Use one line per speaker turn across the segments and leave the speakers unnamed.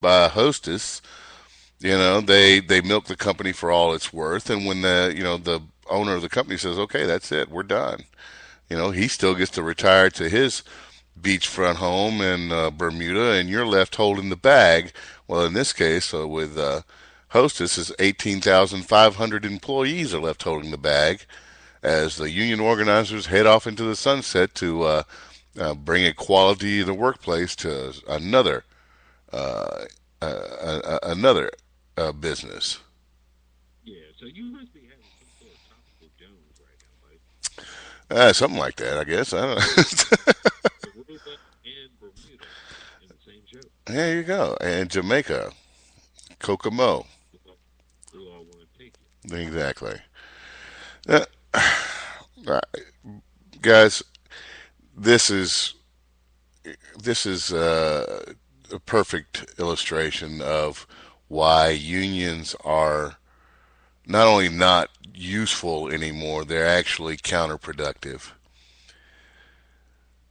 by Hostess. They milk the company for all it's worth, and when the owner of the company says, "Okay, that's it, we're done," he still gets to retire to his beachfront home in Bermuda, and you're left holding the bag. Well, in this case, with Hostess, is 18,500 employees are left holding the bag as the union organizers head off into the sunset to bring equality in the workplace to uh, another business.
Yeah, so you must be having some sort of tropical Jones right now, buddy.
Something like that, I guess. I don't know.
Aruba and Bermuda in the same show.
There you go. And Jamaica, Kokomo.
We'll all want to take it.
Exactly. Uh, uh, guys, this is this is a perfect illustration of why unions are not only not useful anymore, they're actually counterproductive.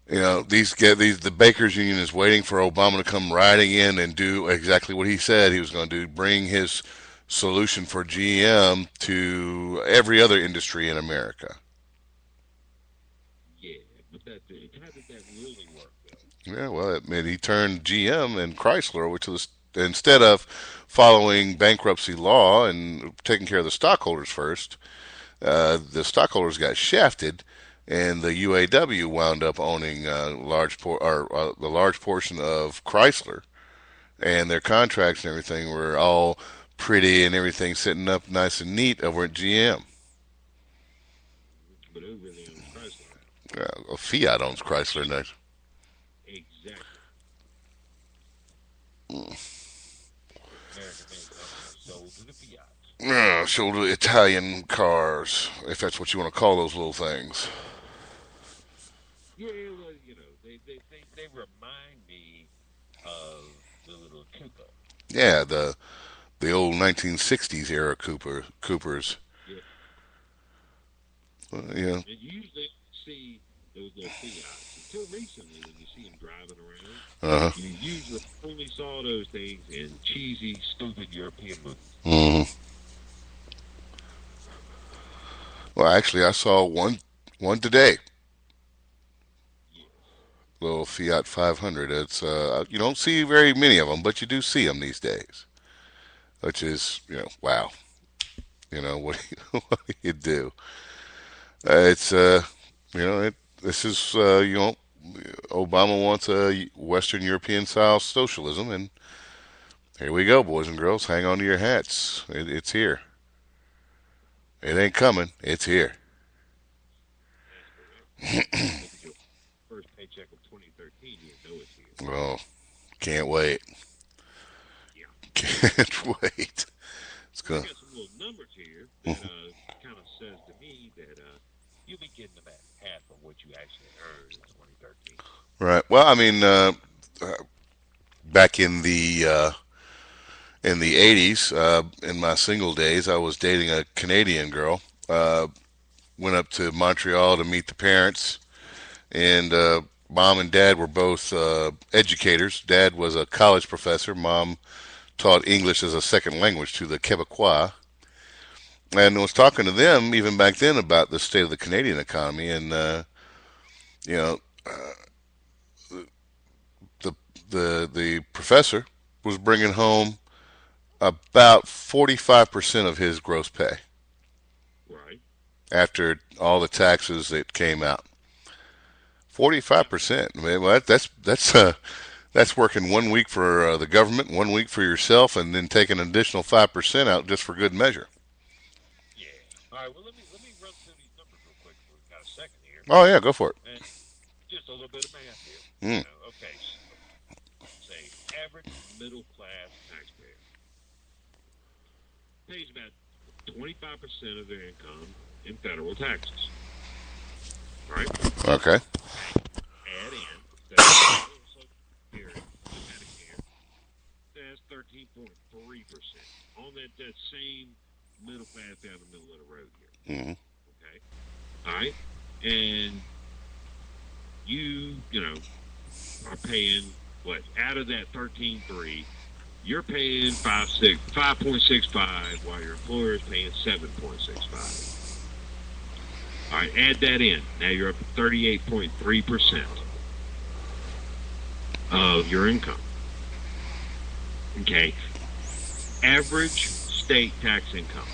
The Bakers Union is waiting for Obama to come riding in and do exactly what he said he was going to do, bring his solution for GM to every other industry in America.
Yeah, but how did that really work, though?
Yeah, well, I mean, he turned GM and Chrysler, which was instead of following bankruptcy law and taking care of the stockholders first, the stockholders got shafted, and the UAW wound up owning the large portion of Chrysler, and their contracts and everything were all pretty and everything sitting up nice and neat over at GM.
But who really owns Chrysler now?
Fiat owns Chrysler next.
Exactly.
Mm.
American made companies sold to the Fiats.
Shoulder Italian cars, if that's what you want to call those little things.
Yeah, well, they remind me of the little Coupe.
Yeah, the old 1960s era Coopers.
Yeah,
Yeah.
and you usually see those little Fiats until recently when you see them driving around.
Uh huh.
You usually only saw those things in cheesy, stupid European movies.
Hmm. Well, actually, I saw one today.
Yes.
Little Fiat 500. It's you don't see very many of them, but you do see them these days. Which is wow. What what do you do? It's this is Obama wants a Western European style socialism, and here we go, boys and girls. Hang on to your hats. It's here. It ain't coming. It's here.
That's correct. When you look at your first paycheck of 2013, you'll know it's here.
Oh, can't wait.
Yeah.
Can't wait. It's
I
gonna.
got some little numbers here that kind of says to me that you'll be getting about half of what you actually earned in 2013.
Right. Well, I mean, back in the '80s, in my single days, I was dating a Canadian girl. Went up to Montreal to meet the parents, and mom and dad were both educators. Dad was a college professor. Mom taught English as a second language to the Quebecois, and was talking to them even back then about the state of the Canadian economy. And you know, the the professor was bringing home about 45% of his gross pay
Right.
after all the taxes that came out.
Yep.
45%. I mean, well, that's working 1 week for the government, 1 week for yourself, and then taking an additional 5% out just for good measure.
Yeah. All right. Well, let me run through these numbers real quick. So we've got a second here,
Oh yeah, go for it.
and just a little bit of math here.
Mm,
Okay. So, say average middle class taxpayer pays about 25% of their income in federal taxes. Right.
okay.
Add in federal Social Security and Medicare. That's 13.3% on that same middle class down the middle of the road here.
Mm,
Okay. All right. And you are paying what out of that 13.3, you're paying 5.65, while your employer is paying 7.65. All right, add that in. Now you're up to 38.3% of your income. Okay, average state tax income.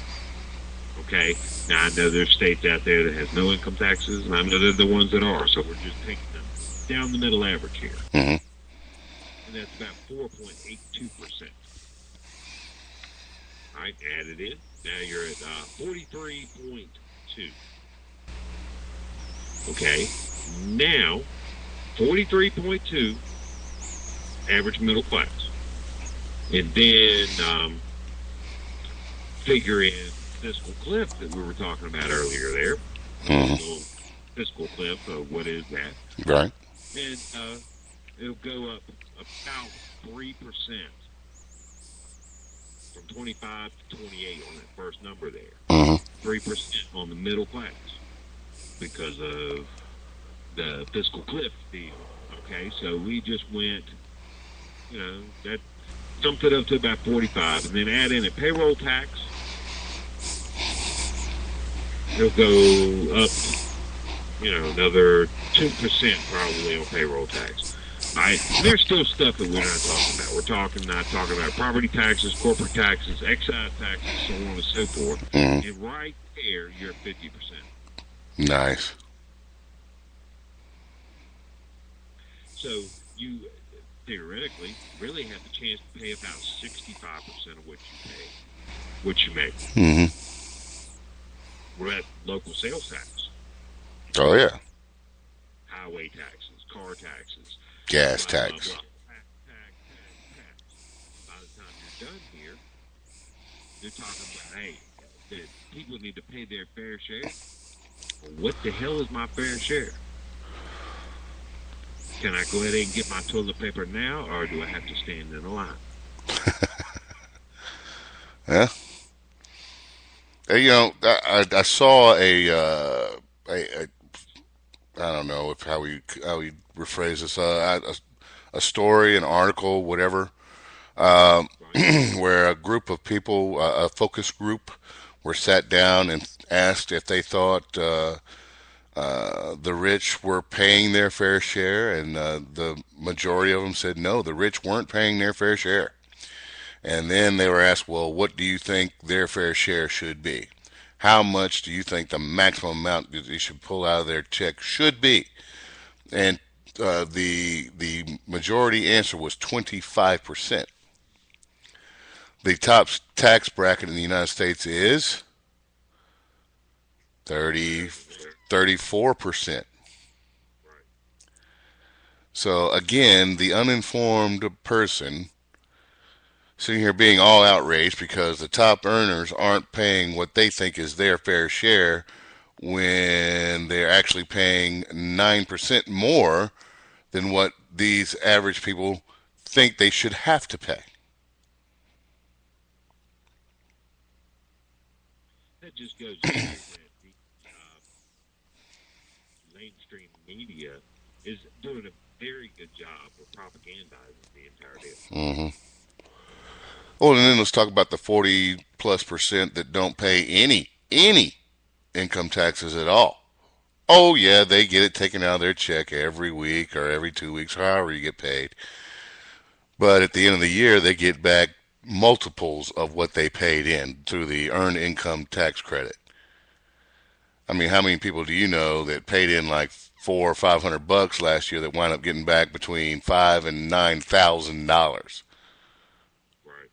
Okay, now I know there's states out there that has no income taxes, and I know they're the ones that are. So we're just taking them down the middle average here,
Hmm.
and that's about 4.82%. All right, add it in. Now you're at 43.2. Okay, now 43.2 average middle class, and then figure in fiscal cliff that we were talking about earlier there.
Hmm.
Little fiscal cliff. What is that?
Right.
And it'll go up about 3% from 25 to 28 on that first number there.
Hmm.
3% on the middle class because of the fiscal cliff deal. Okay, so we just went, that jumped it up to about 45, and then add in a payroll tax. It'll go up, another 2% probably on payroll tax. All right, there's still stuff that we're not talking about. Not talking about property taxes, corporate taxes, excise taxes, so on and so forth.
Hmm.
And right there, you're at 50%.
Nice.
So you theoretically really have the chance to pay about 65% of what you make.
Hmm.
We're at local sales tax,
Oh yeah.
highway taxes, car taxes,
Gas
blah, blah,
tax.
blah. Tax. By the time you're done here, they're talking about, hey, that people need to pay their fair share. Well, what the hell is my fair share? Can I go ahead and get my toilet paper now, or do I have to stand in a line?
Yeah. I saw a I don't know if how we rephrase this a story, an article, whatever, um,
Right?
where a group of people, a focus group, were sat down and asked if they thought the rich were paying their fair share, and the majority of them said no, the rich weren't paying their fair share. And then they were asked, well, what do you think their fair share should be? How much do you think the maximum amount that they should pull out of their check should be? And the majority answer was 25%. The top tax bracket in the United States is
Where
30,
is it? Where?
34%.
Right.
So again, the uninformed person sitting here being all outraged because the top earners aren't paying what they think is their fair share when they're actually paying 9% more than what these average people think they should have to pay.
That just goes to show that the uh, mainstream media is doing a very good job of propagandizing the entire deal.
Hmm. Well, and then let's talk about the 40+% that don't pay any income taxes at all. Oh yeah, they get it taken out of their check every week or every 2 weeks, however you get paid. But at the end of the year, they get back multiples of what they paid in through the earned income tax credit. I mean, how many people do you know that paid in like $400 or $500 last year that wind up getting back between $5,000 and $9,000?
Right.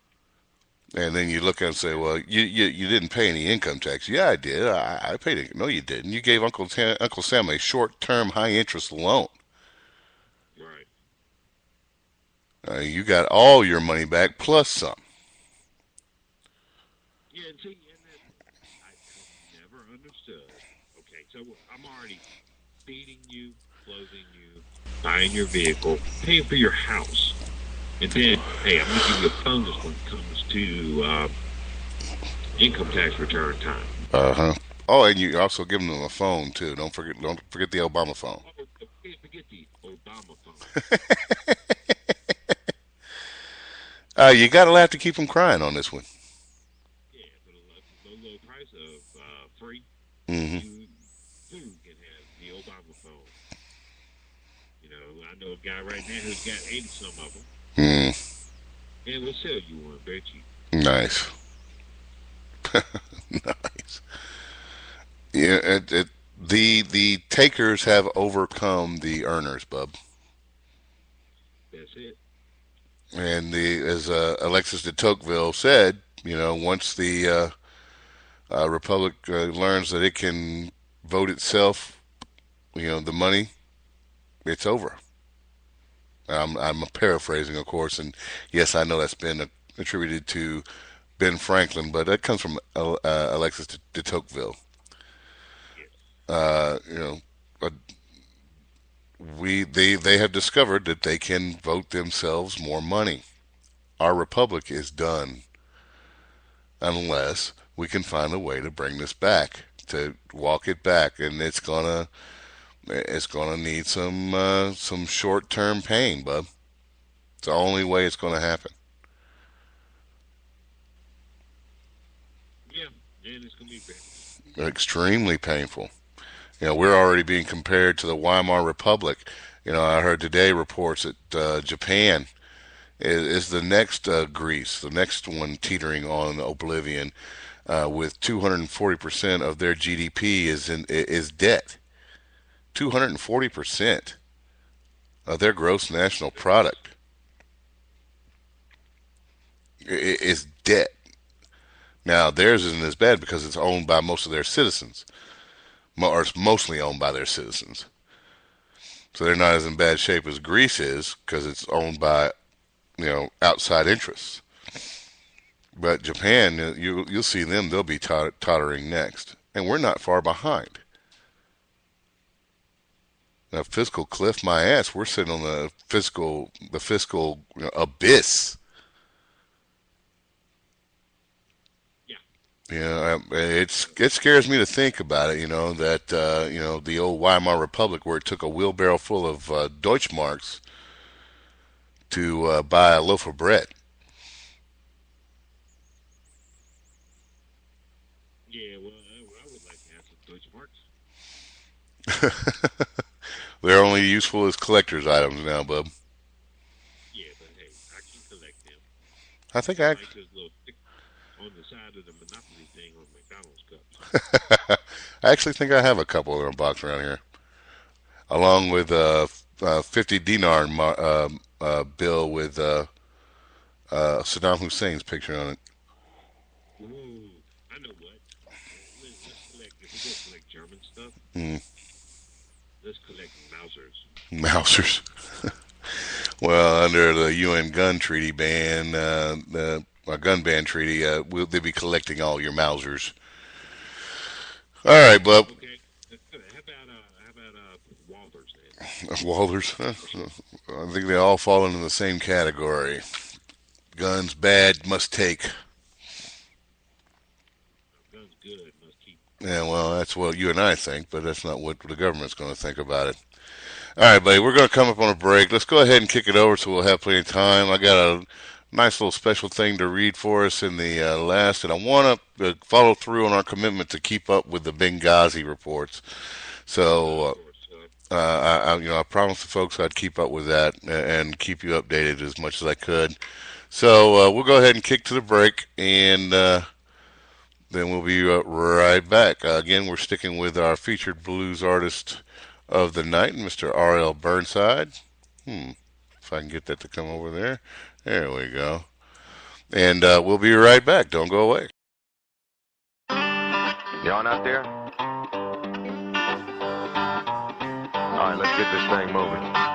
And then you look at it and say, well, you didn't pay any income tax. Yeah, I did. I paid it. No, you didn't. You gave Uncle Sam a short-term high-interest loan.
Right.
You got all your money back plus some.
Yeah, and see, and that I have never understood. Okay, so I'm already feeding you, clothing you, buying your vehicle, paying for your house, and then, hey, I'm going to give you a bonus when it comes to income tax return time.
Uh-huh. Oh, and you also give them a phone too. Don't forget the Obama phone.
Oh, can't forget the Obama phone.
You got to laugh to keep them crying on this one.
Yeah, for the low price of free,
Hmm.
you too can have the Obama phone. You know, I know a guy right now who's got 80 some of them,
Mm,
and will sell you one very cheap.
nice. Nice. Yeah, the takers have overcome the earners, bub.
That's it.
And the as Alexis de Tocqueville said, once the republic learns that it can vote itself, the money, it's over. I'm paraphrasing, of course, and yes, I know that's been attributed to Ben Franklin, but that comes from Alexis de Tocqueville.
Yes.
Uh, you know, uh, they have discovered that they can vote themselves more money. Our republic is done unless we can find a way to bring this back, to walk it back, and it's gonna need some short term pain, bub. It's the only way it's gonna happen.
Yeah, and it's gonna be very painful.
Extremely painful. We're already being compared to the Weimar Republic. I heard today reports that Japan is the next Greece, the next one teetering on oblivion, with 240% of their GDP is debt. 240% of their gross national
That's crazy.
product is debt. Now theirs isn't as bad because it's owned by most of their citizens, or it's mostly owned by their citizens. So they're not as in bad shape as Greece is because it's owned by outside interests. But Japan, you'll see them; they'll be tottering next, and we're not far behind. Now, fiscal cliff my ass. We're sitting on the fiscal abyss.
Yeah,
It scares me to think about it. That the old Weimar Republic, where it took a wheelbarrow full of Deutschmarks to buy a loaf of bread.
yeah. Well, I would like to have some Deutschmarks.
They're only useful as collector's items now, bub.
Yeah, but hey, I can collect them,
I think
just
I
like this little stick on the side of the Monopoly thing on McDonald's cups.
I actually think I have a couple in a box around here, along with a 50 dinar bill with Saddam Hussein's picture on it.
Ooh, I know what. Let's collect. If we're gonna collect German stuff,
Mm,
let's collect Mausers.
Mousers. Well, under the UN gun treaty ban, the gun ban treaty, they'll be collecting all your Mausers. All right, bub.
Okay. How about Walthers then?
Walters. I think they all fall into the same category. Guns bad, must take.
Guns good, must keep.
Yeah, well, that's what you and I think, but that's not what the government's going to think about it. All right, buddy, we're going to come up on a break. Let's go ahead and kick it over so we'll have plenty of time. I got a nice little special thing to read for us in the last, and I want to follow through on our commitment to keep up with the Benghazi reports.
Of
So,
course.
I promised the folks I'd keep up with that and keep you updated as much as I could. So, we'll go ahead and kick to the break, and then we'll be right back. Again, we're sticking with our featured blues artist of the night, Mr. R.L. Burnside. Hmm, if I can get that to come over there. There we go. And we'll be right back. Don't go away.
You on out there? All right, let's get this thing moving.